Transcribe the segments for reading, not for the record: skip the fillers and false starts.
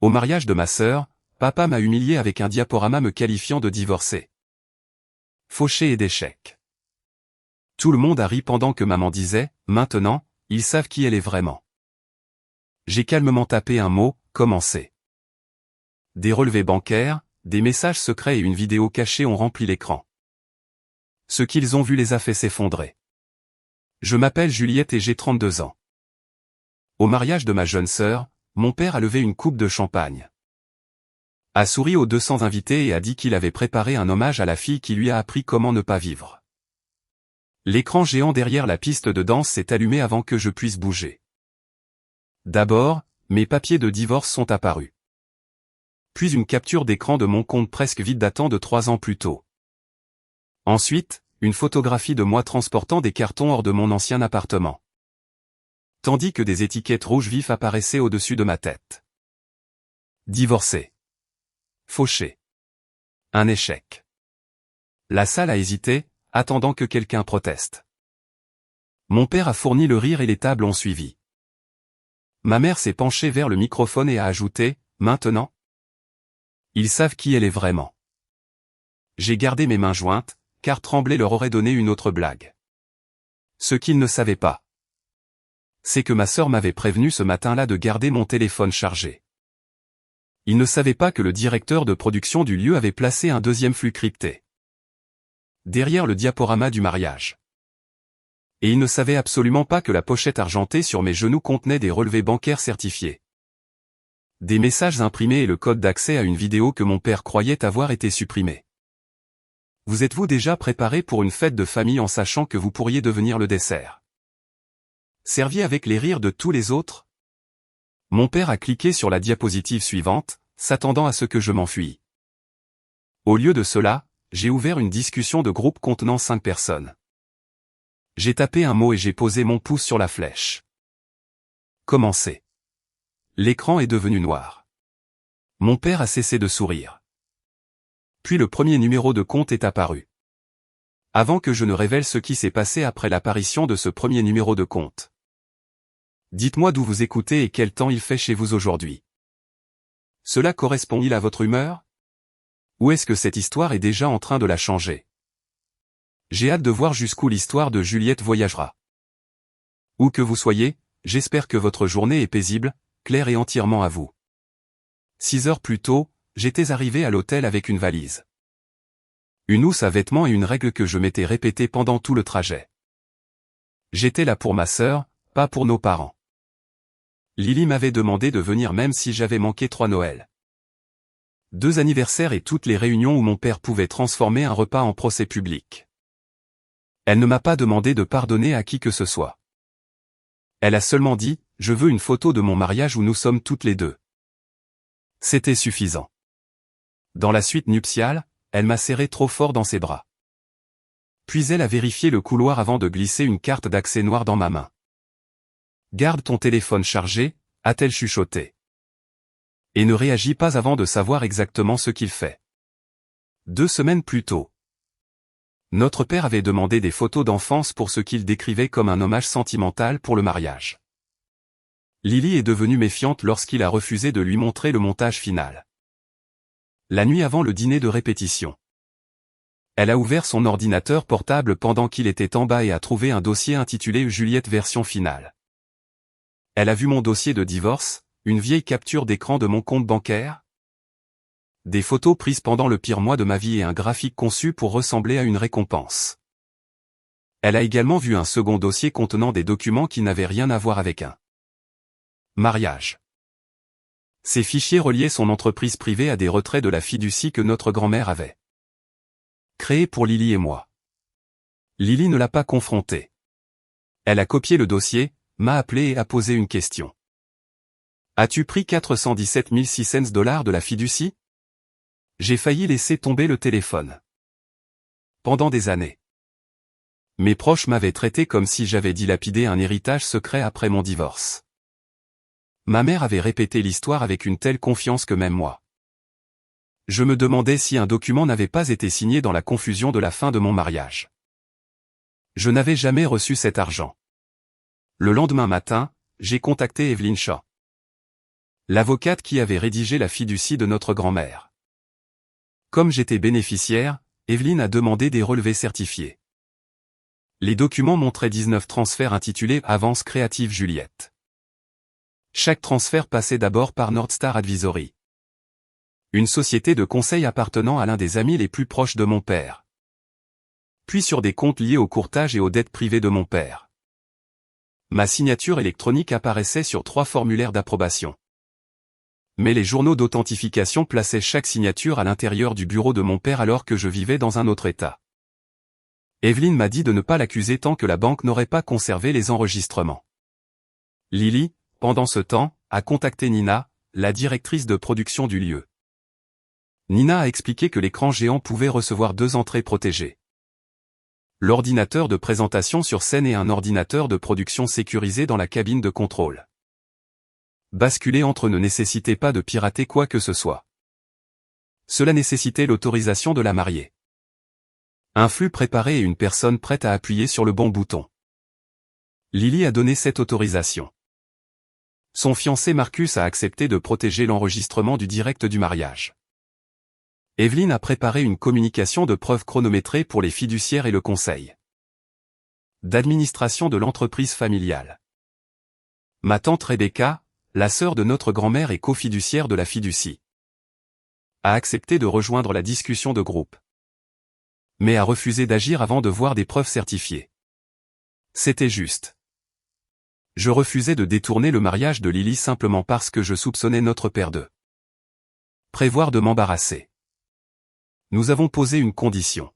Au mariage de ma sœur, papa m'a humilié avec un diaporama me qualifiant de divorcé, fauché et d'échec. Tout le monde a ri pendant que maman disait « Maintenant, ils savent qui elle est vraiment ». J'ai calmement tapé un mot « Commencer ». Des relevés bancaires, des messages secrets et une vidéo cachée ont rempli l'écran. Ce qu'ils ont vu les a fait s'effondrer. Je m'appelle Juliette et j'ai 32 ans. Au mariage de ma jeune sœur, mon père a levé une coupe de champagne, a souri aux 200 invités et a dit qu'il avait préparé un hommage à la fille qui lui a appris comment ne pas vivre. L'écran géant derrière la piste de danse s'est allumé avant que je puisse bouger. D'abord, mes papiers de divorce sont apparus. Puis une capture d'écran de mon compte presque vide datant de 3 ans plus tôt. Ensuite, une photographie de moi transportant des cartons hors de mon ancien appartement. Tandis que des étiquettes rouges vifs apparaissaient au-dessus de ma tête. Divorcé. Fauché. Un échec. La salle a hésité, attendant que quelqu'un proteste. Mon père a fourni le rire et les tables ont suivi. Ma mère s'est penchée vers le microphone et a ajouté « Maintenant ? Ils savent qui elle est vraiment. » J'ai gardé mes mains jointes, car trembler leur aurait donné une autre blague. Ce qu'ils ne savaient pas, c'est que ma sœur m'avait prévenu ce matin-là de garder mon téléphone chargé. Ils ne savaient pas que le directeur de production du lieu avait placé un deuxième flux crypté derrière le diaporama du mariage. Et ils ne savaient absolument pas que la pochette argentée sur mes genoux contenait des relevés bancaires certifiés, des messages imprimés et le code d'accès à une vidéo que mon père croyait avoir été supprimée. Vous êtes-vous déjà préparé pour une fête de famille en sachant que vous pourriez devenir le dessert servi avec les rires de tous les autres? Mon père a cliqué sur la diapositive suivante, s'attendant à ce que je m'enfuis. Au lieu de cela, j'ai ouvert une discussion de groupe contenant 5 personnes. J'ai tapé un mot et j'ai posé mon pouce sur la flèche. Commencer. L'écran est devenu noir. Mon père a cessé de sourire. Puis le premier numéro de compte est apparu. Avant que je ne révèle ce qui s'est passé après l'apparition de ce premier numéro de compte. Dites-moi d'où vous écoutez et quel temps il fait chez vous aujourd'hui. Cela correspond-il à votre humeur? Ou est-ce que cette histoire est déjà en train de la changer? J'ai hâte de voir jusqu'où l'histoire de Juliette voyagera. Où que vous soyez, j'espère que votre journée est paisible, claire et entièrement à vous. 6 heures plus tôt, j'étais arrivé à l'hôtel avec une valise, une housse à vêtements et une règle que je m'étais répétée pendant tout le trajet. J'étais là pour ma sœur, pas pour nos parents. Lily m'avait demandé de venir même si j'avais manqué 3 Noëls, 2 anniversaires et toutes les réunions où mon père pouvait transformer un repas en procès public. Elle ne m'a pas demandé de pardonner à qui que ce soit. Elle a seulement dit « Je veux une photo de mon mariage où nous sommes toutes les deux ». C'était suffisant. Dans la suite nuptiale, elle m'a serré trop fort dans ses bras. Puis elle a vérifié le couloir avant de glisser une carte d'accès noire dans ma main. « Garde ton téléphone chargé », a-t-elle chuchoté. Et ne réagis pas avant de savoir exactement ce qu'il fait. 2 semaines plus tôt, notre père avait demandé des photos d'enfance pour ce qu'il décrivait comme un hommage sentimental pour le mariage. Lily est devenue méfiante lorsqu'il a refusé de lui montrer le montage final. La nuit avant le dîner de répétition, elle a ouvert son ordinateur portable pendant qu'il était en bas et a trouvé un dossier intitulé Juliette version finale. Elle a vu mon dossier de divorce, une vieille capture d'écran de mon compte bancaire, des photos prises pendant le pire mois de ma vie et un graphique conçu pour ressembler à une récompense. Elle a également vu un second dossier contenant des documents qui n'avaient rien à voir avec un mariage. Ces fichiers reliaient son entreprise privée à des retraits de la fiducie que notre grand-mère avait créée pour Lily et moi. Lily ne l'a pas confrontée. Elle a copié le dossier, m'a appelé et a posé une question. As-tu pris 417 600 $ de la fiducie? J'ai failli laisser tomber le téléphone. Pendant des années, mes proches m'avaient traité comme si j'avais dilapidé un héritage secret après mon divorce. Ma mère avait répété l'histoire avec une telle confiance que même moi. Je me demandais si un document n'avait pas été signé dans la confusion de la fin de mon mariage. Je n'avais jamais reçu cet argent. Le lendemain matin, j'ai contacté Evelyn Shaw. L'avocate qui avait rédigé la fiducie de notre grand-mère. Comme j'étais bénéficiaire, Evelyne a demandé des relevés certifiés. Les documents montraient 19 transferts intitulés « Avance créative Juliette ». Chaque transfert passait d'abord par Nordstar Advisory, une société de conseil appartenant à l'un des amis les plus proches de mon père. Puis sur des comptes liés au courtage et aux dettes privées de mon père. Ma signature électronique apparaissait sur 3 formulaires d'approbation. Mais les journaux d'authentification plaçaient chaque signature à l'intérieur du bureau de mon père alors que je vivais dans un autre état. Evelyne m'a dit de ne pas l'accuser tant que la banque n'aurait pas conservé les enregistrements. Lily, pendant ce temps, a contacté Nina, la directrice de production du lieu. Nina a expliqué que l'écran géant pouvait recevoir 2 entrées protégées. L'ordinateur de présentation sur scène et un ordinateur de production sécurisé dans la cabine de contrôle. Basculer entre eux ne nécessitait pas de pirater quoi que ce soit. Cela nécessitait l'autorisation de la mariée. Un flux préparé et une personne prête à appuyer sur le bon bouton. Lily a donné cette autorisation. Son fiancé Marcus a accepté de protéger l'enregistrement du direct du mariage. Evelyne a préparé une communication de preuve chronométrée pour les fiduciaires et le conseil d'administration de l'entreprise familiale. Ma tante Rebecca, la sœur de notre grand-mère et co-fiduciaire de la fiducie, a accepté de rejoindre la discussion de groupe, mais a refusé d'agir avant de voir des preuves certifiées. C'était juste. Je refusais de détourner le mariage de Lily simplement parce que je soupçonnais notre père de prévoir de m'embarrasser. Nous avons posé une condition.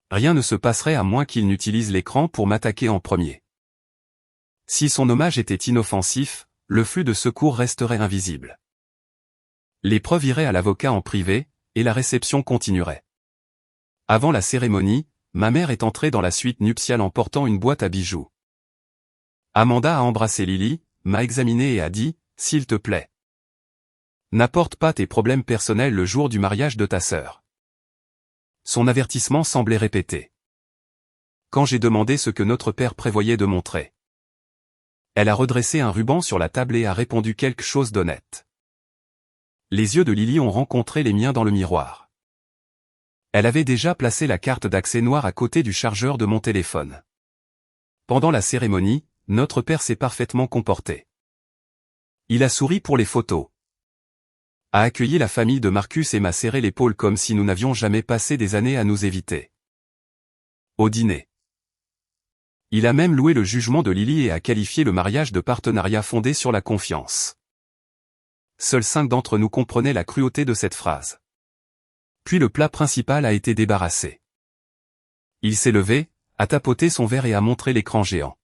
Rien ne se passerait à moins qu'il n'utilise l'écran pour m'attaquer en premier. Si son hommage était inoffensif, le flux de secours resterait invisible. Les preuves iraient à l'avocat en privé, et la réception continuerait. Avant la cérémonie, ma mère est entrée dans la suite nuptiale en portant une boîte à bijoux. Amanda a embrassé Lily, m'a examiné et a dit, « S'il te plaît, n'apporte pas tes problèmes personnels le jour du mariage de ta sœur. » Son avertissement semblait répété. Quand j'ai demandé ce que notre père prévoyait de montrer, elle a redressé un ruban sur la table et a répondu quelque chose d'honnête. Les yeux de Lily ont rencontré les miens dans le miroir. Elle avait déjà placé la carte d'accès noire à côté du chargeur de mon téléphone. Pendant la cérémonie, notre père s'est parfaitement comporté. Il a souri pour les photos, a accueilli la famille de Marcus et m'a serré l'épaule comme si nous n'avions jamais passé des années à nous éviter. Au dîner, il a même loué le jugement de Lily et a qualifié le mariage de partenariat fondé sur la confiance. Seuls 5 d'entre nous comprenaient la cruauté de cette phrase. Puis le plat principal a été débarrassé. Il s'est levé, a tapoté son verre et a montré l'écran géant.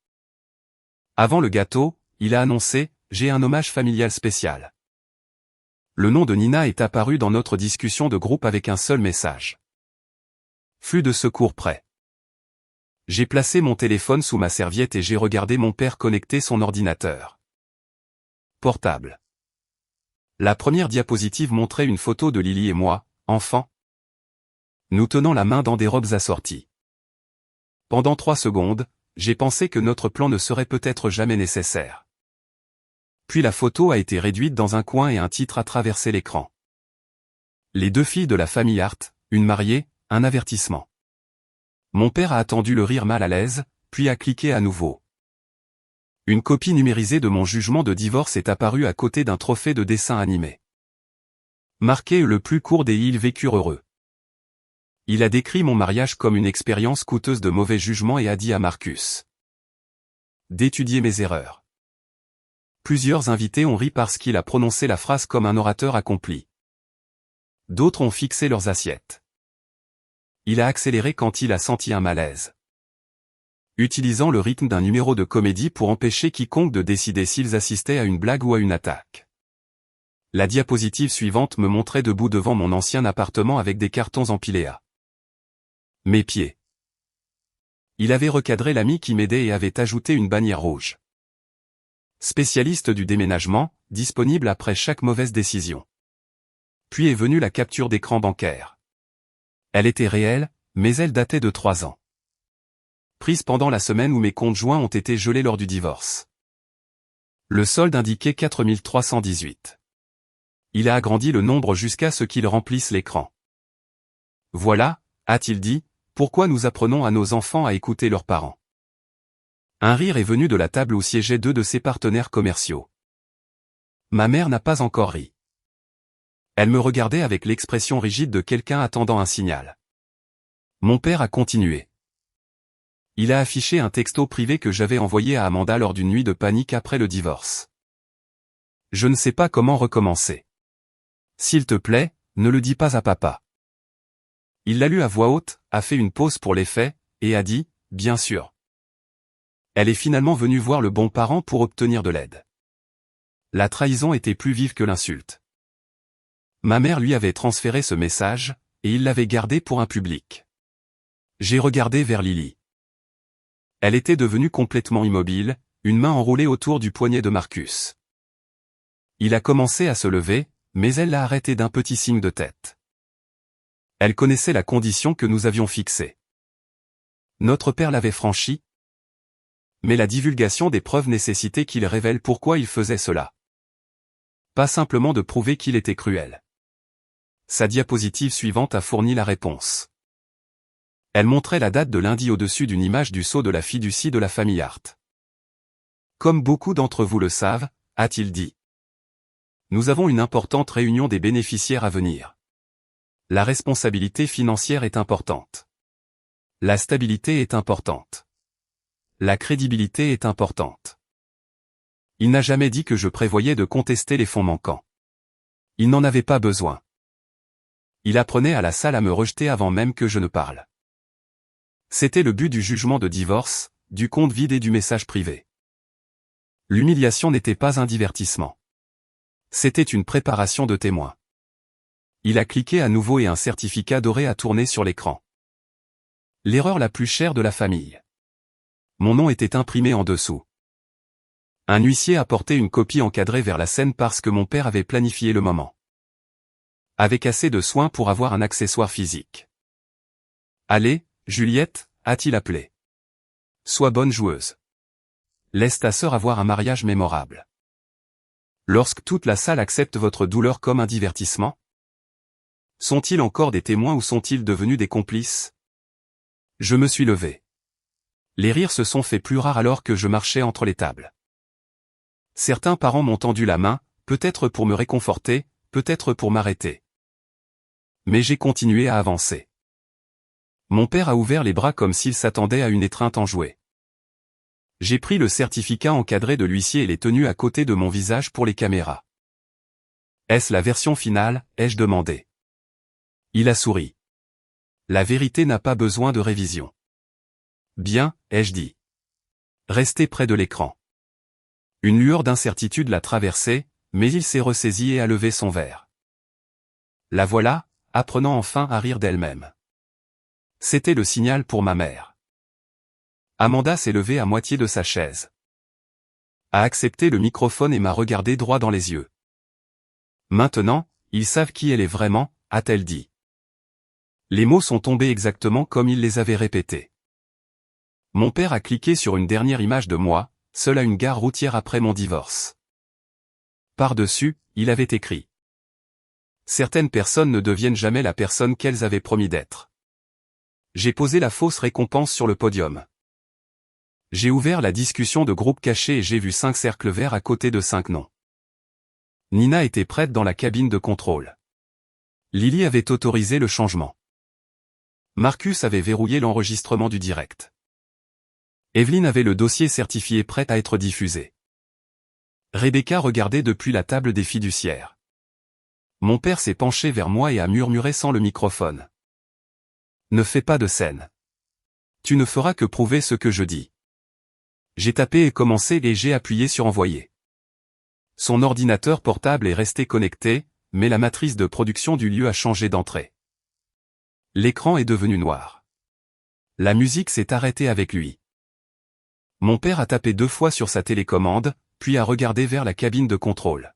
Avant le gâteau, il a annoncé « J'ai un hommage familial spécial ». Le nom de Nina est apparu dans notre discussion de groupe avec un seul message. Flux de secours prêt. J'ai placé mon téléphone sous ma serviette et j'ai regardé mon père connecter son ordinateur portable. La première diapositive montrait une photo de Lily et moi, enfants, nous tenant la main dans des robes assorties. Pendant 3 secondes, j'ai pensé que notre plan ne serait peut-être jamais nécessaire. Puis la photo a été réduite dans un coin et un titre a traversé l'écran. Les 2 filles de la famille Hart, une mariée, un avertissement. Mon père a attendu le rire mal à l'aise, puis a cliqué à nouveau. Une copie numérisée de mon jugement de divorce est apparue à côté d'un trophée de dessin animé. Marqué le plus court des ils vécurent heureux. Il a décrit mon mariage comme une expérience coûteuse de mauvais jugement et a dit à Marcus d'étudier mes erreurs. Plusieurs invités ont ri parce qu'il a prononcé la phrase comme un orateur accompli. D'autres ont fixé leurs assiettes. Il a accéléré quand il a senti un malaise, utilisant le rythme d'un numéro de comédie pour empêcher quiconque de décider s'ils assistaient à une blague ou à une attaque. La diapositive suivante me montrait debout devant mon ancien appartement avec des cartons empilés à mes pieds. Il avait recadré l'ami qui m'aidait et avait ajouté une bannière rouge. Spécialiste du déménagement, disponible après chaque mauvaise décision. Puis est venue la capture d'écran bancaire. Elle était réelle, mais elle datait de 3 ans. Prise pendant la semaine où mes comptes joints ont été gelés lors du divorce. Le solde indiquait 4318. Il a agrandi le nombre jusqu'à ce qu'il remplisse l'écran. Voilà, a-t-il dit, pourquoi nous apprenons à nos enfants à écouter leurs parents. Un rire est venu de la table où siégeaient deux de ses partenaires commerciaux. Ma mère n'a pas encore ri. Elle me regardait avec l'expression rigide de quelqu'un attendant un signal. Mon père a continué. Il a affiché un texto privé que j'avais envoyé à Amanda lors d'une nuit de panique après le divorce. Je ne sais pas comment recommencer. S'il te plaît, ne le dis pas à papa. Il l'a lu à voix haute, a fait une pause pour l'effet, et a dit, bien sûr. Elle est finalement venue voir le bon parent pour obtenir de l'aide. La trahison était plus vive que l'insulte. Ma mère lui avait transféré ce message, et il l'avait gardé pour un public. J'ai regardé vers Lily. Elle était devenue complètement immobile, une main enroulée autour du poignet de Marcus. Il a commencé à se lever, mais elle l'a arrêté d'un petit signe de tête. Elle connaissait la condition que nous avions fixée. Notre père l'avait franchie, mais la divulgation des preuves nécessitait qu'il révèle pourquoi il faisait cela. Pas simplement de prouver qu'il était cruel. Sa diapositive suivante a fourni la réponse. Elle montrait la date de lundi au-dessus d'une image du sceau de la fiducie de la famille Hart. Comme beaucoup d'entre vous le savent, a-t-il dit. Nous avons une importante réunion des bénéficiaires à venir. La responsabilité financière est importante. La stabilité est importante. La crédibilité est importante. Il n'a jamais dit que je prévoyais de contester les fonds manquants. Il n'en avait pas besoin. Il apprenait à la salle à me rejeter avant même que je ne parle. C'était le but du jugement de divorce, du compte vide et du message privé. L'humiliation n'était pas un divertissement. C'était une préparation de témoin. Il a cliqué à nouveau et un certificat doré a tourné sur l'écran. L'erreur la plus chère de la famille. Mon nom était imprimé en dessous. Un huissier a porté une copie encadrée vers la scène parce que mon père avait planifié le moment. Avec assez de soin pour avoir un accessoire physique. Allez, Juliette, a-t-il appelé. Sois bonne joueuse. Laisse ta sœur avoir un mariage mémorable. Lorsque toute la salle accepte votre douleur comme un divertissement? Sont-ils encore des témoins ou sont-ils devenus des complices? Je me suis levé. Les rires se sont faits plus rares alors que je marchais entre les tables. Certains parents m'ont tendu la main, peut-être pour me réconforter, peut-être pour m'arrêter. Mais j'ai continué à avancer. Mon père a ouvert les bras comme s'il s'attendait à une étreinte enjouée. J'ai pris le certificat encadré de l'huissier et l'ai tenu à côté de mon visage pour les caméras. Est-ce la version finale, ai-je demandé. Il a souri. La vérité n'a pas besoin de révision. Bien, ai-je dit. Restez près de l'écran. Une lueur d'incertitude l'a traversé, mais il s'est ressaisi et a levé son verre. La voilà, apprenant enfin à rire d'elle-même. C'était le signal pour ma mère. Amanda s'est levée à moitié de sa chaise. A accepté le microphone et m'a regardé droit dans les yeux. Maintenant, ils savent qui elle est vraiment, a-t-elle dit. Les mots sont tombés exactement comme il les avait répétés. Mon père a cliqué sur une dernière image de moi, seul à une gare routière après mon divorce. Par-dessus, il avait écrit. Certaines personnes ne deviennent jamais la personne qu'elles avaient promis d'être. J'ai posé la fausse récompense sur le podium. J'ai ouvert la discussion de groupe caché et j'ai vu 5 cercles verts à côté de 5 noms. Nina était prête dans la cabine de contrôle. Lily avait autorisé le changement. Marcus avait verrouillé l'enregistrement du direct. Evelyne avait le dossier certifié prêt à être diffusé. Rebecca regardait depuis la table des fiduciaires. Mon père s'est penché vers moi et a murmuré sans le microphone. Ne fais pas de scène. Tu ne feras que prouver ce que je dis. J'ai tapé et commencé et j'ai appuyé sur envoyer. Son ordinateur portable est resté connecté, mais la matrice de production du lieu a changé d'entrée. L'écran est devenu noir. La musique s'est arrêtée avec lui. Mon père a tapé 2 fois sur sa télécommande, puis a regardé vers la cabine de contrôle.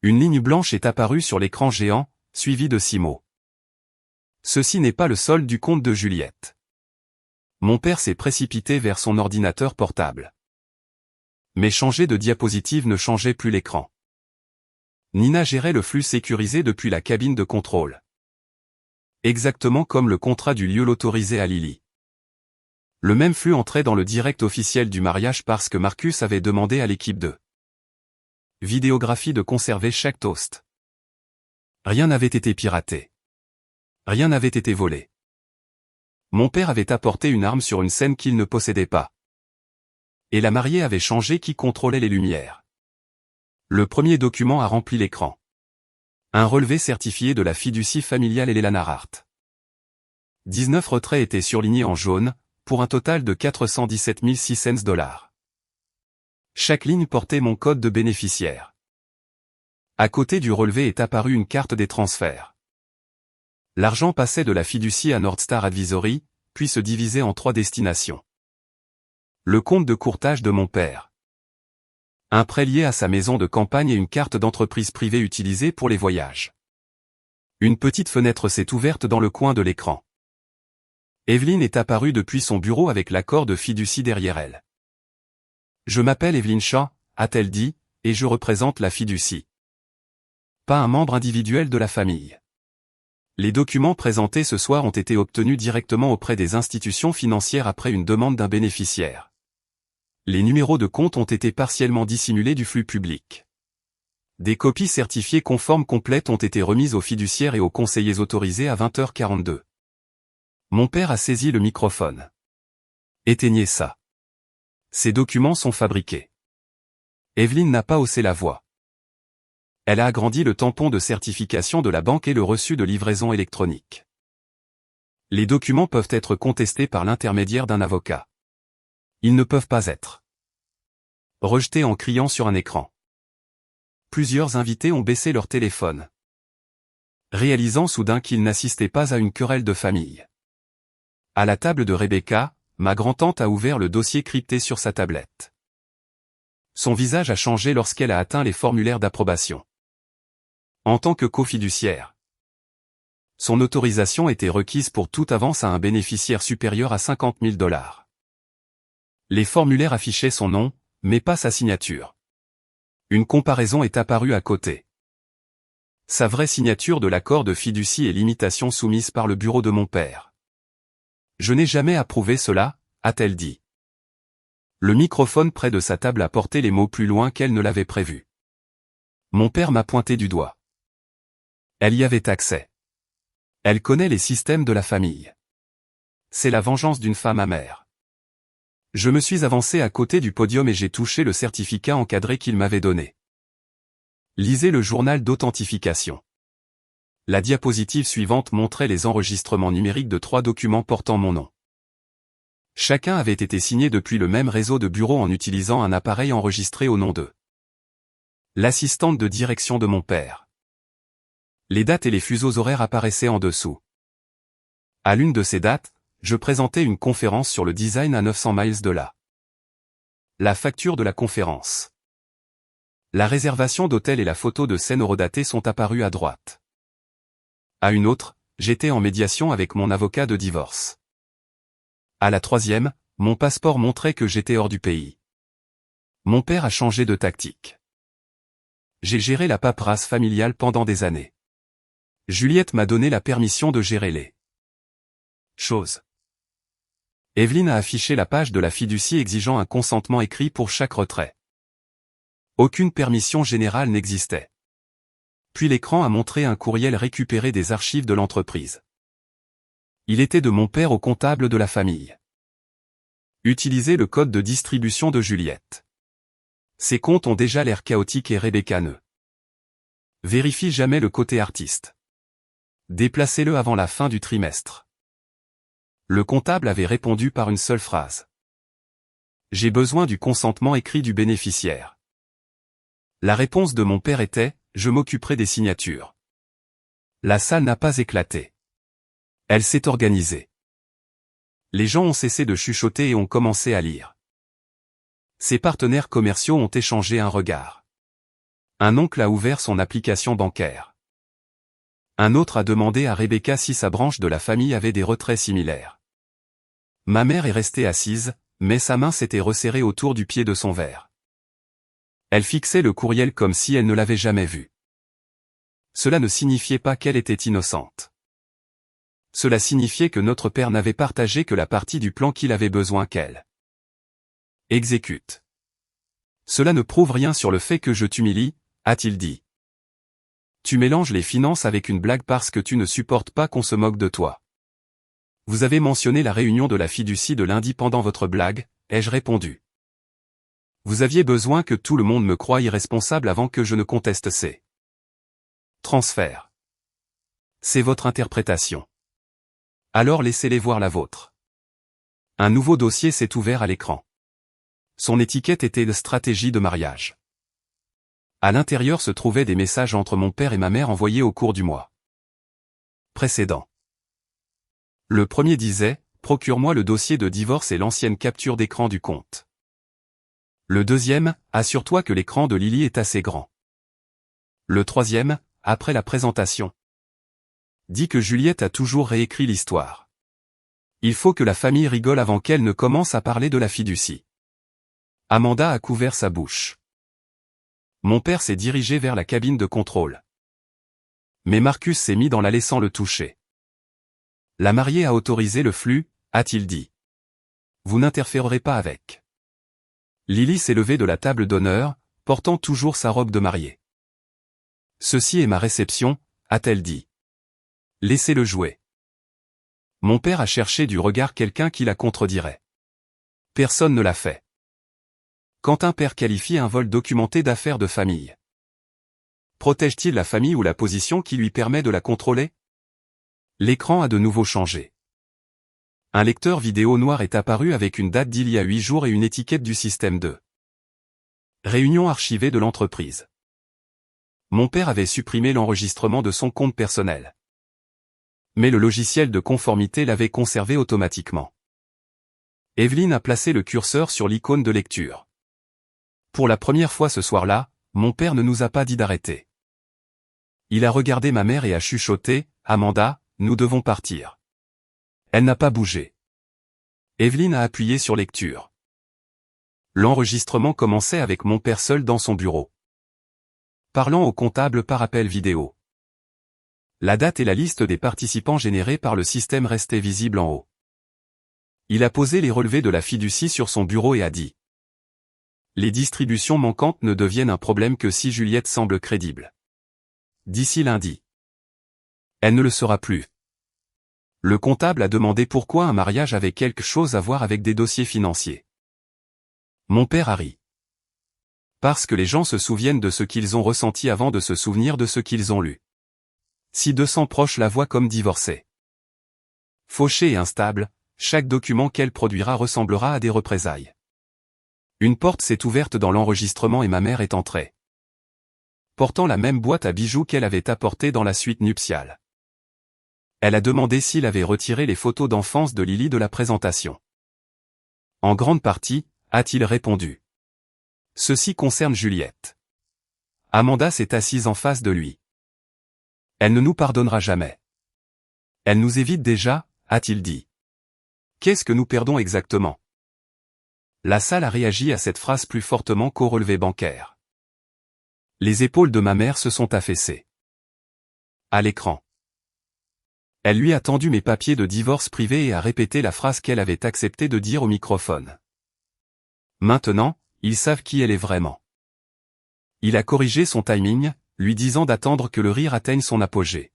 Une ligne blanche est apparue sur l'écran géant, suivie de 6 mots. Ceci n'est pas le solde du compte de Juliette. Mon père s'est précipité vers son ordinateur portable. Mais changer de diapositive ne changeait plus l'écran. Nina gérait le flux sécurisé depuis la cabine de contrôle. Exactement comme le contrat du lieu l'autorisait à Lily. Le même flux entrait dans le direct officiel du mariage parce que Marcus avait demandé à l'équipe de vidéographie de conserver chaque toast. Rien n'avait été piraté. Rien n'avait été volé. Mon père avait apporté une arme sur une scène qu'il ne possédait pas. Et la mariée avait changé qui contrôlait les lumières. Le premier document a rempli l'écran. Un relevé certifié de la fiducie familiale Elena Hart. 19 retraits étaient surlignés en jaune, pour un total de 417 600 $. Chaque ligne portait mon code de bénéficiaire. À côté du relevé est apparue une carte des transferts. L'argent passait de la fiducie à Northstar Advisory, puis se divisait en 3 destinations. Le compte de courtage de mon père. Un prêt lié à sa maison de campagne et une carte d'entreprise privée utilisée pour les voyages. Une petite fenêtre s'est ouverte dans le coin de l'écran. Evelyn est apparue depuis son bureau avec l'accord de fiducie derrière elle. Je m'appelle Evelyn Shaw, a-t-elle dit, et je représente la fiducie. Pas un membre individuel de la famille. Les documents présentés ce soir ont été obtenus directement auprès des institutions financières après une demande d'un bénéficiaire. Les numéros de compte ont été partiellement dissimulés du flux public. Des copies certifiées conformes complètes ont été remises aux fiduciaires et aux conseillers autorisés à 20h42. Mon père a saisi le microphone. Éteignez ça. Ces documents sont fabriqués. Evelyn n'a pas haussé la voix. Elle a agrandi le tampon de certification de la banque et le reçu de livraison électronique. Les documents peuvent être contestés par l'intermédiaire d'un avocat. Ils ne peuvent pas être rejetés en criant sur un écran. Plusieurs invités ont baissé leur téléphone, réalisant soudain qu'ils n'assistaient pas à une querelle de famille. À la table de Rebecca, ma grand-tante a ouvert le dossier crypté sur sa tablette. Son visage a changé lorsqu'elle a atteint les formulaires d'approbation. En tant que cofiduciaire, son autorisation était requise pour toute avance à un bénéficiaire supérieur à 50 000 $. Les formulaires affichaient son nom, mais pas sa signature. Une comparaison est apparue à côté. Sa vraie signature de l'accord de fiducie et limitation soumise par le bureau de mon père. Je n'ai jamais approuvé cela, a-t-elle dit. Le microphone près de sa table a porté les mots plus loin qu'elle ne l'avait prévu. Mon père m'a pointé du doigt. Elle y avait accès. Elle connaît les systèmes de la famille. C'est la vengeance d'une femme amère. Je me suis avancé à côté du podium et j'ai touché le certificat encadré qu'il m'avait donné. Lisez le journal d'authentification. La diapositive suivante montrait les enregistrements numériques de 3 documents portant mon nom. Chacun avait été signé depuis le même réseau de bureaux en utilisant un appareil enregistré au nom de l'assistante de direction de mon père. Les dates et les fuseaux horaires apparaissaient en dessous. À l'une de ces dates, je présentais une conférence sur le design à 900 miles de là. La facture de la conférence. La réservation d'hôtel et la photo de scène horodatée sont apparues à droite. À une autre, j'étais en médiation avec mon avocat de divorce. À la 3e, mon passeport montrait que j'étais hors du pays. Mon père a changé de tactique. J'ai géré la paperasse familiale pendant des années. Juliette m'a donné la permission de gérer les choses. Evelyn a affiché la page de la fiducie exigeant un consentement écrit pour chaque retrait. Aucune permission générale n'existait. Puis l'écran a montré un courriel récupéré des archives de l'entreprise. Il était de mon père au comptable de la famille. Utilisez le code de distribution de Juliette. Ces comptes ont déjà l'air chaotiques et Rebecca ne vérifie jamais le côté artiste. Déplacez-le avant la fin du trimestre. Le comptable avait répondu par une seule phrase. J'ai besoin du consentement écrit du bénéficiaire. La réponse de mon père était, je m'occuperai des signatures. La salle n'a pas éclaté. Elle s'est organisée. Les gens ont cessé de chuchoter et ont commencé à lire. Ses partenaires commerciaux ont échangé un regard. Un oncle a ouvert son application bancaire. Un autre a demandé à Rebecca si sa branche de la famille avait des retraits similaires. Ma mère est restée assise, mais sa main s'était resserrée autour du pied de son verre. Elle fixait le courriel comme si elle ne l'avait jamais vu. Cela ne signifiait pas qu'elle était innocente. Cela signifiait que notre père n'avait partagé que la partie du plan qu'il avait besoin qu'elle exécute. Cela ne prouve rien sur le fait que je t'humilie, a-t-il dit. Tu mélanges les finances avec une blague parce que tu ne supportes pas qu'on se moque de toi. Vous avez mentionné la réunion de la fiducie de lundi pendant votre blague, ai-je répondu. Vous aviez besoin que tout le monde me croie irresponsable avant que je ne conteste ces transferts. C'est votre interprétation. Alors laissez-les voir la vôtre. Un nouveau dossier s'est ouvert à l'écran. Son étiquette était de stratégie de mariage. À l'intérieur se trouvaient des messages entre mon père et ma mère envoyés au cours du mois précédent. Le premier disait, procure-moi le dossier de divorce et l'ancienne capture d'écran du compte. Le deuxième, assure-toi que l'écran de Lily est assez grand. Le troisième, après la présentation, dit que Juliette a toujours réécrit l'histoire. Il faut que la famille rigole avant qu'elle ne commence à parler de la fiducie. Amanda a couvert sa bouche. Mon père s'est dirigé vers la cabine de contrôle. Mais Marcus s'est mis dans la laissant le toucher. La mariée a autorisé le flux, a-t-il dit. Vous n'interférerez pas avec. Lily s'est levée de la table d'honneur, portant toujours sa robe de mariée. Ceci est ma réception, a-t-elle dit. Laissez-le jouer. Mon père a cherché du regard quelqu'un qui la contredirait. Personne ne l'a fait. Quand un père qualifie un vol documenté d'affaires de famille, protège-t-il la famille ou la position qui lui permet de la contrôler? L'écran a de nouveau changé. Un lecteur vidéo noir est apparu avec une date d'il y a 8 jours et une étiquette du système de réunion archivée de l'entreprise. Mon père avait supprimé l'enregistrement de son compte personnel. Mais le logiciel de conformité l'avait conservé automatiquement. Evelyne a placé le curseur sur l'icône de lecture. Pour la première fois ce soir-là, mon père ne nous a pas dit d'arrêter. Il a regardé ma mère et a chuchoté, « Amanda, nous devons partir. » Elle n'a pas bougé. Evelyne a appuyé sur lecture. L'enregistrement commençait avec mon père seul dans son bureau, parlant au comptable par appel vidéo. La date et la liste des participants générés par le système restaient visibles en haut. Il a posé les relevés de la fiducie sur son bureau et a dit: les distributions manquantes ne deviennent un problème que si Juliette semble crédible. D'ici lundi. Elle ne le sera plus. Le comptable a demandé pourquoi un mariage avait quelque chose à voir avec des dossiers financiers. Mon père a ri. Parce que les gens se souviennent de ce qu'ils ont ressenti avant de se souvenir de ce qu'ils ont lu. Si 200 proches la voient comme divorcée, fauchée et instable, chaque document qu'elle produira ressemblera à des représailles. Une porte s'est ouverte dans l'enregistrement et ma mère est entrée, portant la même boîte à bijoux qu'elle avait apportée dans la suite nuptiale. Elle a demandé s'il avait retiré les photos d'enfance de Lily de la présentation. En grande partie, a-t-il répondu. Ceci concerne Juliette. Amanda s'est assise en face de lui. Elle ne nous pardonnera jamais. Elle nous évite déjà, a-t-il dit. Qu'est-ce que nous perdons exactement? La salle a réagi à cette phrase plus fortement qu'au relevé bancaire. Les épaules de ma mère se sont affaissées. À l'écran. Elle lui a tendu mes papiers de divorce privé et a répété la phrase qu'elle avait accepté de dire au microphone. Maintenant, ils savent qui elle est vraiment. Il a corrigé son timing, lui disant d'attendre que le rire atteigne son apogée.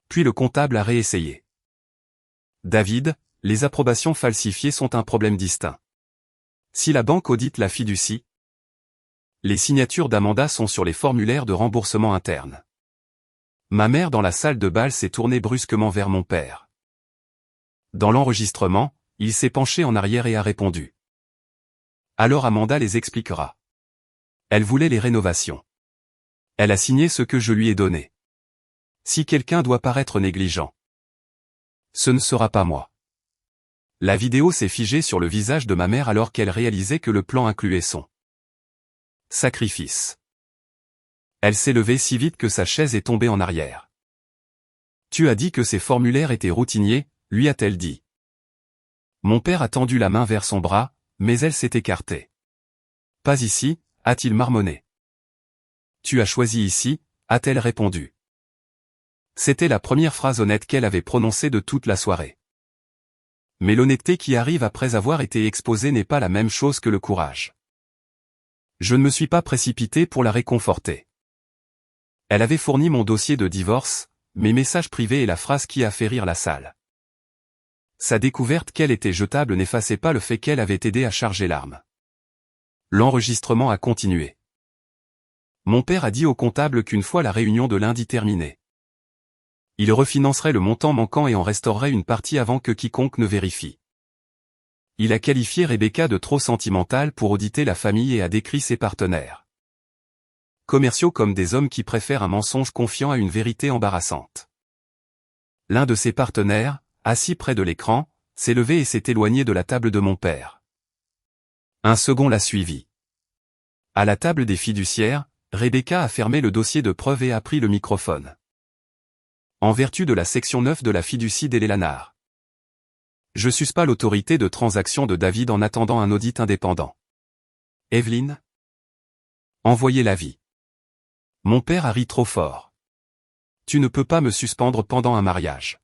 Puis le comptable a réessayé. David, les approbations falsifiées sont un problème distinct. Si la banque audite la fiducie, les signatures d'Amanda sont sur les formulaires de remboursement interne. Ma mère dans la salle de bal s'est tournée brusquement vers mon père. Dans l'enregistrement, il s'est penché en arrière et a répondu. Alors Amanda les expliquera. Elle voulait les rénovations. Elle a signé ce que je lui ai donné. Si quelqu'un doit paraître négligent, ce ne sera pas moi. La vidéo s'est figée sur le visage de ma mère alors qu'elle réalisait que le plan incluait son sacrifice. Elle s'est levée si vite que sa chaise est tombée en arrière. Tu as dit que ces formulaires étaient routiniers, lui a-t-elle dit. Mon père a tendu la main vers son bras, mais elle s'est écartée. Pas ici, a-t-il marmonné. Tu as choisi ici, a-t-elle répondu. C'était la première phrase honnête qu'elle avait prononcée de toute la soirée. Mais l'honnêteté qui arrive après avoir été exposée n'est pas la même chose que le courage. Je ne me suis pas précipité pour la réconforter. Elle avait fourni mon dossier de divorce, mes messages privés et la phrase qui a fait rire la salle. Sa découverte qu'elle était jetable n'effaçait pas le fait qu'elle avait aidé à charger l'arme. L'enregistrement a continué. Mon père a dit au comptable qu'une fois la réunion de lundi terminée, il refinancerait le montant manquant et en restaurerait une partie avant que quiconque ne vérifie. Il a qualifié Rebecca de trop sentimentale pour auditer la famille et a décrit ses partenaires commerciaux comme des hommes qui préfèrent un mensonge confiant à une vérité embarrassante. L'un de ses partenaires, assis près de l'écran, s'est levé et s'est éloigné de la table de mon père. Un second l'a suivi. À la table des fiduciaires, Rebecca a fermé le dossier de preuve et a pris le microphone. En vertu de la section 9 de la fiducie des Lélanard. Je suce pas l'autorité de transaction de David en attendant un audit indépendant. Evelyne? Envoyez l'avis. Mon père a ri trop fort. Tu ne peux pas me suspendre pendant un mariage.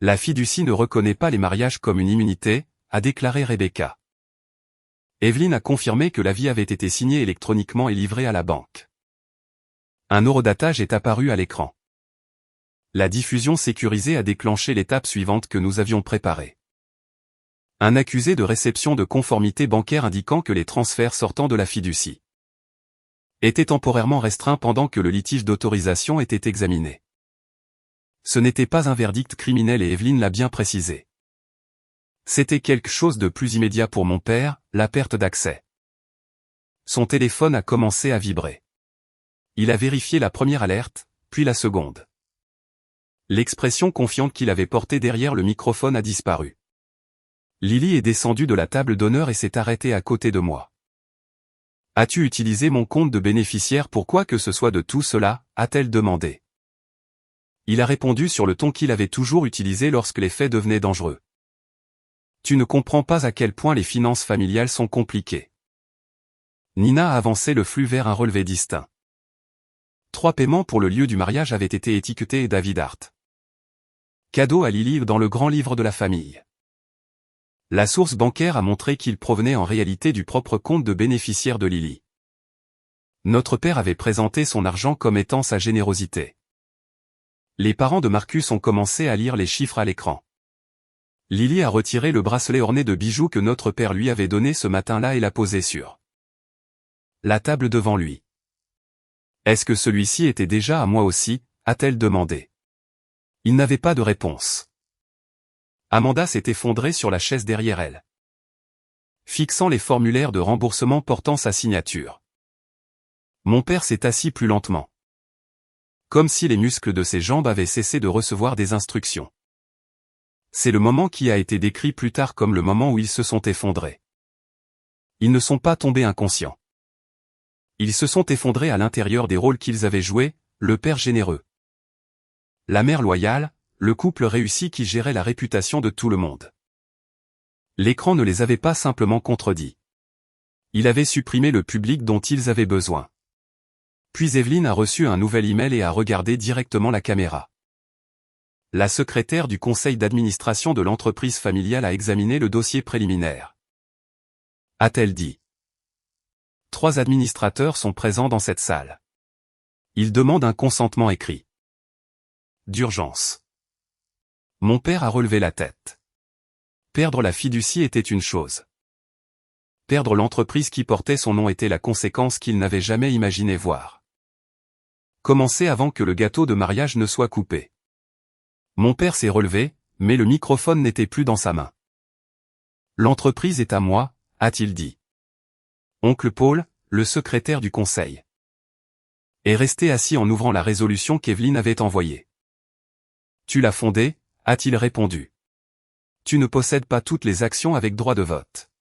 La fiducie ne reconnaît pas les mariages comme une immunité, a déclaré Rebecca. Evelyne a confirmé que l'avis avait été signé électroniquement et livré à la banque. Un horodatage est apparu à l'écran. La diffusion sécurisée a déclenché l'étape suivante que nous avions préparée. Un accusé de réception de conformité bancaire indiquant que les transferts sortant de la fiducie étaient temporairement restreints pendant que le litige d'autorisation était examiné. Ce n'était pas un verdict criminel et Evelyne l'a bien précisé. C'était quelque chose de plus immédiat pour mon père, la perte d'accès. Son téléphone a commencé à vibrer. Il a vérifié la première alerte, puis la seconde. L'expression confiante qu'il avait portée derrière le microphone a disparu. Lily est descendue de la table d'honneur et s'est arrêtée à côté de moi. As-tu utilisé mon compte de bénéficiaire pour quoi que ce soit de tout cela, a-t-elle demandé. Il a répondu sur le ton qu'il avait toujours utilisé lorsque les faits devenaient dangereux. Tu ne comprends pas à quel point les finances familiales sont compliquées. Nina a avancé le flux vers un relevé distinct. 3 paiements pour le lieu du mariage avaient été étiquetés David Hart. Cadeau à Lily dans le grand livre de la famille. La source bancaire a montré qu'il provenait en réalité du propre compte de bénéficiaire de Lily. Notre père avait présenté son argent comme étant sa générosité. Les parents de Marcus ont commencé à lire les chiffres à l'écran. Lily a retiré le bracelet orné de bijoux que notre père lui avait donné ce matin-là et l'a posé sur la table devant lui. Est-ce que celui-ci était déjà à moi aussi, a-t-elle demandé. Il n'avait pas de réponse. Amanda s'est effondrée sur la chaise derrière elle, fixant les formulaires de remboursement portant sa signature. Mon père s'est assis plus lentement, comme si les muscles de ses jambes avaient cessé de recevoir des instructions. C'est le moment qui a été décrit plus tard comme le moment où ils se sont effondrés. Ils ne sont pas tombés inconscients. Ils se sont effondrés à l'intérieur des rôles qu'ils avaient joués, le père généreux, la mère loyale, le couple réussi qui gérait la réputation de tout le monde. L'écran ne les avait pas simplement contredits. Il avait supprimé le public dont ils avaient besoin. Puis Evelyne a reçu un nouvel email et a regardé directement la caméra. La secrétaire du conseil d'administration de l'entreprise familiale a examiné le dossier préliminaire. A-t-elle dit. 3 administrateurs sont présents dans cette salle. Ils demandent un consentement écrit. D'urgence. Mon père a relevé la tête. Perdre la fiducie était une chose. Perdre l'entreprise qui portait son nom était la conséquence qu'il n'avait jamais imaginé voir. Commencer avant que le gâteau de mariage ne soit coupé. Mon père s'est relevé, mais le microphone n'était plus dans sa main. L'entreprise est à moi, a-t-il dit. Oncle Paul, le secrétaire du conseil, est resté assis en ouvrant la résolution qu'Evelyne avait envoyée. Tu l'as fondée, a-t-il répondu. Tu ne possèdes pas toutes les actions avec droit de vote.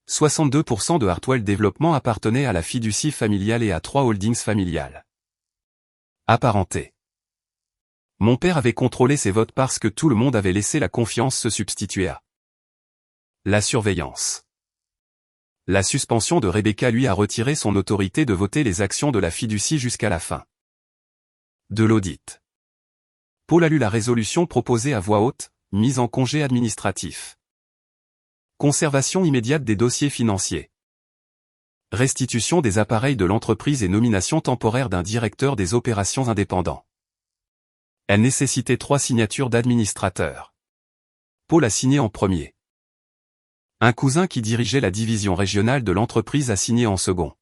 62% de Hartwell Développement appartenait à la fiducie familiale et à 3 holdings familiales apparentées. Mon père avait contrôlé ses votes parce que tout le monde avait laissé la confiance se substituer à la surveillance. La suspension de Rebecca lui a retiré son autorité de voter les actions de la fiducie jusqu'à la fin de l'audit. Paul a lu la résolution proposée à voix haute, mise en congé administratif. Conservation immédiate des dossiers financiers. Restitution des appareils de l'entreprise et nomination temporaire d'un directeur des opérations indépendant. Elle nécessitait 3 signatures d'administrateurs. Paul a signé en premier. Un cousin qui dirigeait la division régionale de l'entreprise a signé en second.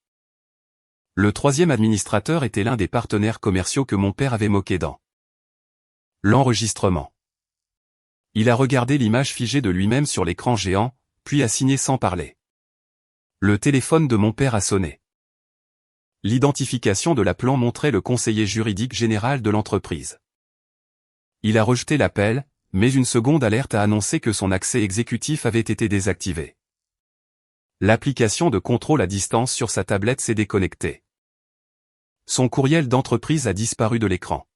Le 3e administrateur était l'un des partenaires commerciaux que mon père avait moqué dans l'enregistrement. Il a regardé l'image figée de lui-même sur l'écran géant, puis a signé sans parler. Le téléphone de mon père a sonné. L'identification de l'appelant montrait le conseiller juridique général de l'entreprise. Il a rejeté l'appel, mais une seconde alerte a annoncé que son accès exécutif avait été désactivé. L'application de contrôle à distance sur sa tablette s'est déconnectée. Son courriel d'entreprise a disparu de l'écran.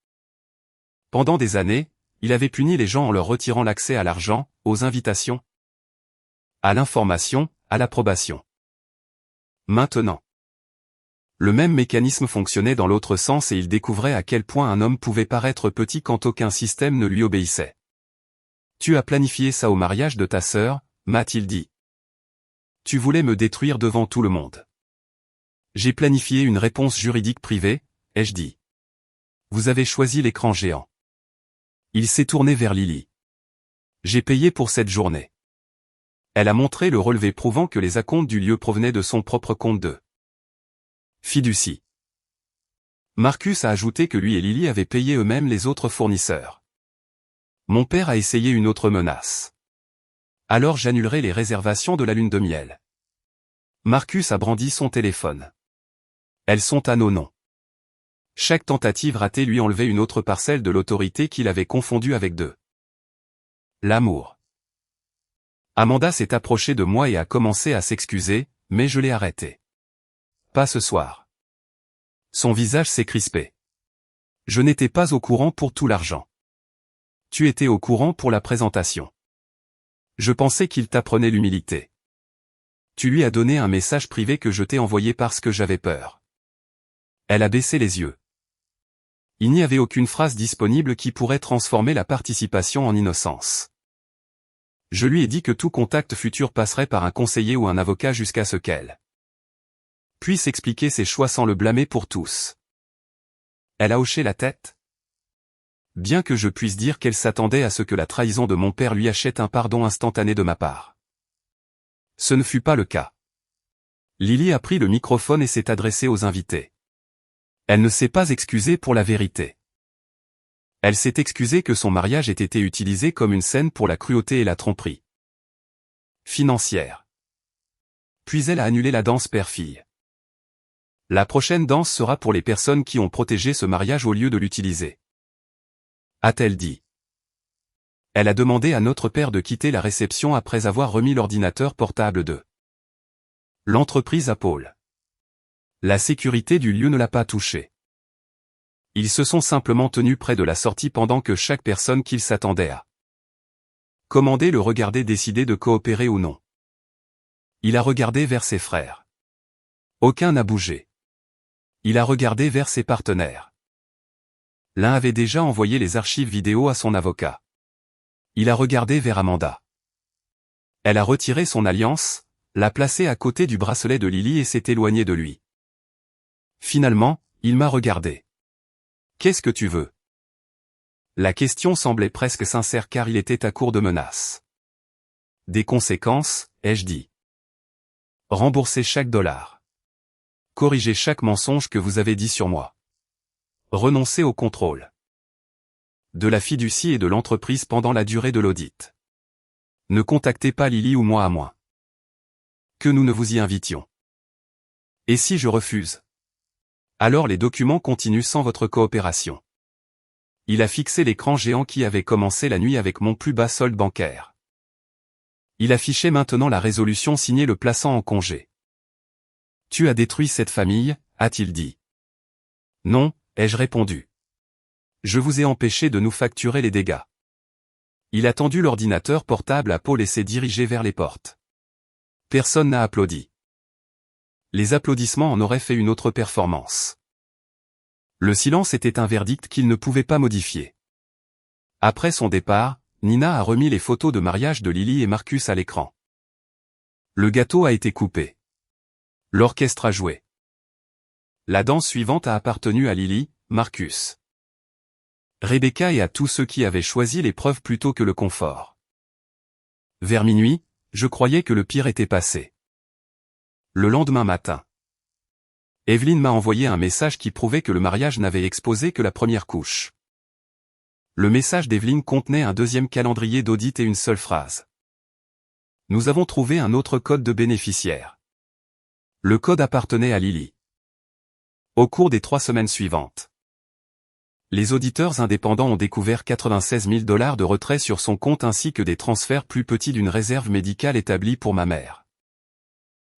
Pendant des années, il avait puni les gens en leur retirant l'accès à l'argent, aux invitations, à l'information, à l'approbation. Maintenant, le même mécanisme fonctionnait dans l'autre sens et il découvrait à quel point un homme pouvait paraître petit quand aucun système ne lui obéissait. « Tu as planifié ça au mariage de ta sœur, m'a-t-il dit. Tu voulais me détruire devant tout le monde. J'ai planifié une réponse juridique privée, ai-je dit. Vous avez choisi l'écran géant. Il s'est tourné vers Lily. J'ai payé pour cette journée. Elle a montré le relevé prouvant que les acomptes du lieu provenaient de son propre compte de fiducie. Marcus a ajouté que lui et Lily avaient payé eux-mêmes les autres fournisseurs. Mon père a essayé une autre menace. Alors j'annulerai les réservations de la lune de miel. Marcus a brandi son téléphone. Elles sont à nos noms. Chaque tentative ratée lui enlevait une autre parcelle de l'autorité qu'il avait confondue avec l'amour. Amanda s'est approchée de moi et a commencé à s'excuser, mais je l'ai arrêtée. Pas ce soir. Son visage s'est crispé. Je n'étais pas au courant pour tout l'argent. Tu étais au courant pour la présentation. Je pensais qu'il t'apprenait l'humilité. Tu lui as donné un message privé que je t'ai envoyé parce que j'avais peur. Elle a baissé les yeux. Il n'y avait aucune phrase disponible qui pourrait transformer la participation en innocence. Je lui ai dit que tout contact futur passerait par un conseiller ou un avocat jusqu'à ce qu'elle puisse expliquer ses choix sans le blâmer pour tous. Elle a hoché la tête. Bien que je puisse dire qu'elle s'attendait à ce que la trahison de mon père lui achète un pardon instantané de ma part. Ce ne fut pas le cas. Lily a pris le microphone et s'est adressée aux invités. Elle ne s'est pas excusée pour la vérité. Elle s'est excusée que son mariage ait été utilisé comme une scène pour la cruauté et la tromperie financière. Puis elle a annulé la danse père-fille. La prochaine danse sera pour les personnes qui ont protégé ce mariage au lieu de l'utiliser. A-t-elle dit. Elle a demandé à notre père de quitter la réception après avoir remis l'ordinateur portable de l'entreprise à Paul. La sécurité du lieu ne l'a pas touché. Ils se sont simplement tenus près de la sortie pendant que chaque personne qu'ils s'attendaient à commander le regardait décider de coopérer ou non. Il a regardé vers ses frères. Aucun n'a bougé. Il a regardé vers ses partenaires. L'un avait déjà envoyé les archives vidéo à son avocat. Il a regardé vers Amanda. Elle a retiré son alliance, l'a placée à côté du bracelet de Lily et s'est éloignée de lui. Finalement, il m'a regardé. Qu'est-ce que tu veux? La question semblait presque sincère car il était à court de menaces. Des conséquences, ai-je dit. Rembourser chaque dollar. Corriger chaque mensonge que vous avez dit sur moi. Renoncer au contrôle de la fiducie et de l'entreprise pendant la durée de l'audit. Ne contactez pas Lily ou moi à moins que nous ne vous y invitions. Et si je refuse? Alors les documents continuent sans votre coopération. Il a fixé l'écran géant qui avait commencé la nuit avec mon plus bas solde bancaire. Il affichait maintenant la résolution signée le plaçant en congé. Tu as détruit cette famille, a-t-il dit. Non, ai-je répondu. Je vous ai empêché de nous facturer les dégâts. Il a tendu l'ordinateur portable à Paul et s'est dirigé vers les portes. Personne n'a applaudi. Les applaudissements en auraient fait une autre performance. Le silence était un verdict qu'il ne pouvait pas modifier. Après son départ, Nina a remis les photos de mariage de Lily et Marcus à l'écran. Le gâteau a été coupé. L'orchestre a joué. La danse suivante a appartenu à Lily, Marcus, Rebecca et à tous ceux qui avaient choisi l'épreuve plutôt que le confort. Vers minuit, je croyais que le pire était passé. Le lendemain matin, Evelyne m'a envoyé un message qui prouvait que le mariage n'avait exposé que la première couche. Le message d'Evelyne contenait un deuxième calendrier d'audit et une seule phrase. Nous avons trouvé un autre code de bénéficiaire. Le code appartenait à Lily. Au cours des 3 semaines suivantes, les auditeurs indépendants ont découvert 96 000 $ de retrait sur son compte ainsi que des transferts plus petits d'une réserve médicale établie pour ma mère.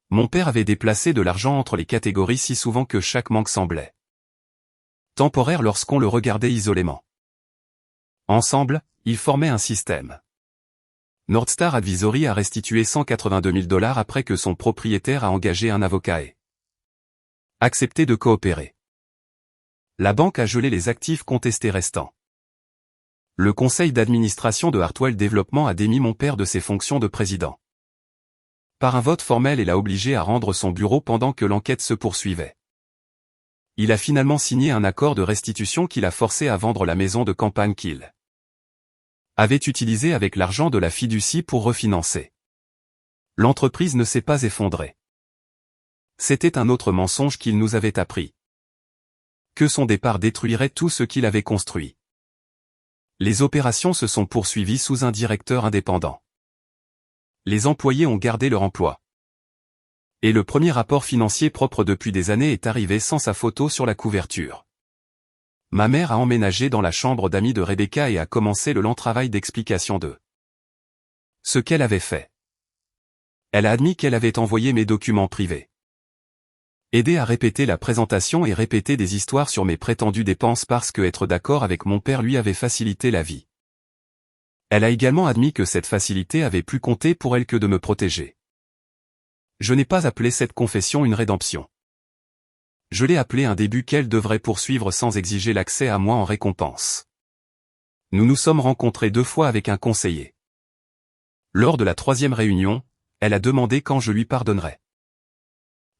Mon père avait déplacé de l'argent entre les catégories si souvent que chaque manque semblait temporaire lorsqu'on le regardait isolément. Ensemble, ils formaient un système. Nordstar Advisory a restitué 182 000 $ après que son propriétaire a engagé un avocat et accepté de coopérer. La banque a gelé les actifs contestés restants. Le conseil d'administration de Hartwell Développement a démis mon père de ses fonctions de président. Par un vote formel, il a obligé à rendre son bureau pendant que l'enquête se poursuivait. Il a finalement signé un accord de restitution qui l'a forcé à vendre la maison de campagne qu'il avait utilisée avec l'argent de la fiducie pour refinancer. L'entreprise ne s'est pas effondrée. C'était un autre mensonge qu'il nous avait appris. Que son départ détruirait tout ce qu'il avait construit. Les opérations se sont poursuivies sous un directeur indépendant. Les employés ont gardé leur emploi. Et le premier rapport financier propre depuis des années est arrivé sans sa photo sur la couverture. Ma mère a emménagé dans la chambre d'amis de Rebecca et a commencé le lent travail d'explication de ce qu'elle avait fait. Elle a admis qu'elle avait envoyé mes documents privés. Aidé à répéter la présentation et répéter des histoires sur mes prétendues dépenses parce que être d'accord avec mon père lui avait facilité la vie. Elle a également admis que cette facilité avait plus compté pour elle que de me protéger. Je n'ai pas appelé cette confession une rédemption. Je l'ai appelé un début qu'elle devrait poursuivre sans exiger l'accès à moi en récompense. Nous nous sommes rencontrés 2 fois avec un conseiller. Lors de la 3e réunion, elle a demandé quand je lui pardonnerais.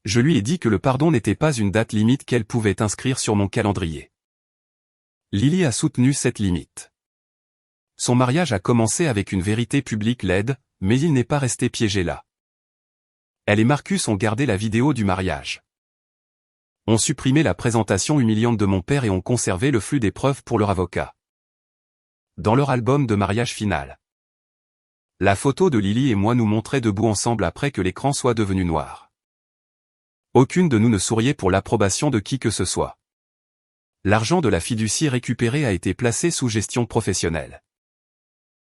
Je lui ai dit que le pardon n'était pas une date limite qu'elle pouvait inscrire sur mon calendrier. Lily a soutenu cette limite. Son mariage a commencé avec une vérité publique laide, mais il n'est pas resté piégé là. Elle et Marcus ont gardé la vidéo du mariage. Ont supprimé la présentation humiliante de mon père et ont conservé le flux des preuves pour leur avocat. Dans leur album de mariage final, la photo de Lily et moi nous montrait debout ensemble après que l'écran soit devenu noir. Aucune de nous ne souriait pour l'approbation de qui que ce soit. L'argent de la fiducie récupérée a été placé sous gestion professionnelle.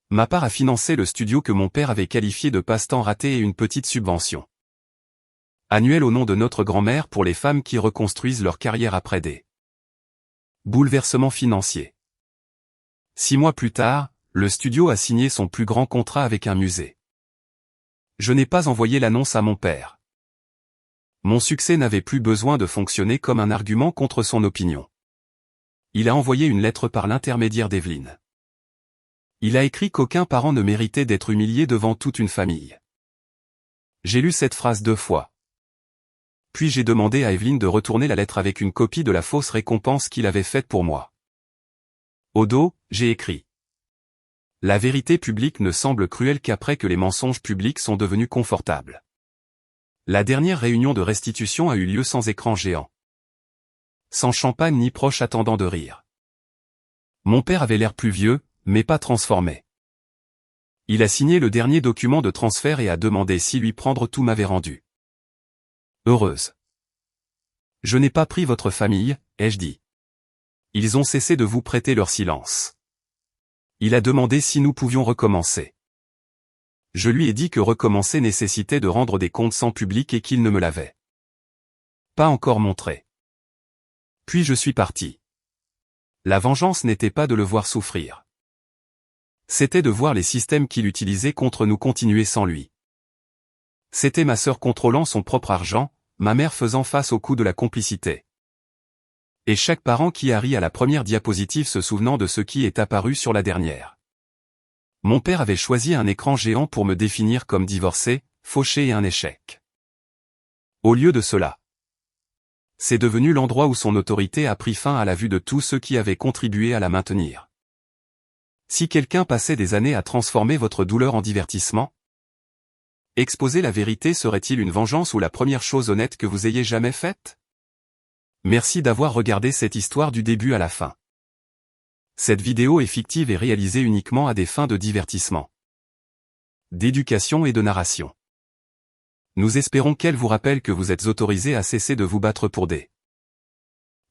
Ma part a financé le studio que mon père avait qualifié de passe-temps raté et une petite subvention annuelle au nom de notre grand-mère pour les femmes qui reconstruisent leur carrière après des bouleversements financiers. 6 mois plus tard, le studio a signé son plus grand contrat avec un musée. Je n'ai pas envoyé l'annonce à mon père. Mon succès n'avait plus besoin de fonctionner comme un argument contre son opinion. Il a envoyé une lettre par l'intermédiaire d'Evelyne. Il a écrit qu'aucun parent ne méritait d'être humilié devant toute une famille. J'ai lu cette phrase 2 fois. Puis j'ai demandé à Evelyne de retourner la lettre avec une copie de la fausse récompense qu'il avait faite pour moi. Au dos, j'ai écrit. La vérité publique ne semble cruelle qu'après que les mensonges publics sont devenus confortables. La dernière réunion de restitution a eu lieu sans écran géant. Sans champagne ni proche attendant de rire. Mon père avait l'air plus vieux, mais pas transformé. Il a signé le dernier document de transfert et a demandé si lui prendre tout m'avait rendu heureuse. Je n'ai pas pris votre famille, ai-je dit. Ils ont cessé de vous prêter leur silence. Il a demandé si nous pouvions recommencer. Je lui ai dit que recommencer nécessitait de rendre des comptes sans public et qu'il ne me l'avait pas encore montré. Puis je suis parti. La vengeance n'était pas de le voir souffrir. C'était de voir les systèmes qu'il utilisait contre nous continuer sans lui. C'était ma sœur contrôlant son propre argent, ma mère faisant face au coup de la complicité. Et chaque parent qui a ri à la première diapositive se souvenant de ce qui est apparu sur la dernière. Mon père avait choisi un écran géant pour me définir comme divorcé, fauché et un échec. Au lieu de cela, c'est devenu l'endroit où son autorité a pris fin à la vue de tous ceux qui avaient contribué à la maintenir. Si quelqu'un passait des années à transformer votre douleur en divertissement, exposer la vérité serait-il une vengeance ou la première chose honnête que vous ayez jamais faite? Merci d'avoir regardé cette histoire du début à la fin. Cette vidéo est fictive et réalisée uniquement à des fins de divertissement, d'éducation et de narration. Nous espérons qu'elle vous rappelle que vous êtes autorisé à cesser de vous battre pour des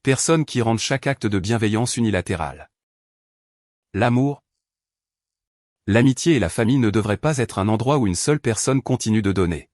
personnes qui rendent chaque acte de bienveillance unilatéral. L'amour, l'amitié et la famille ne devraient pas être un endroit où une seule personne continue de donner.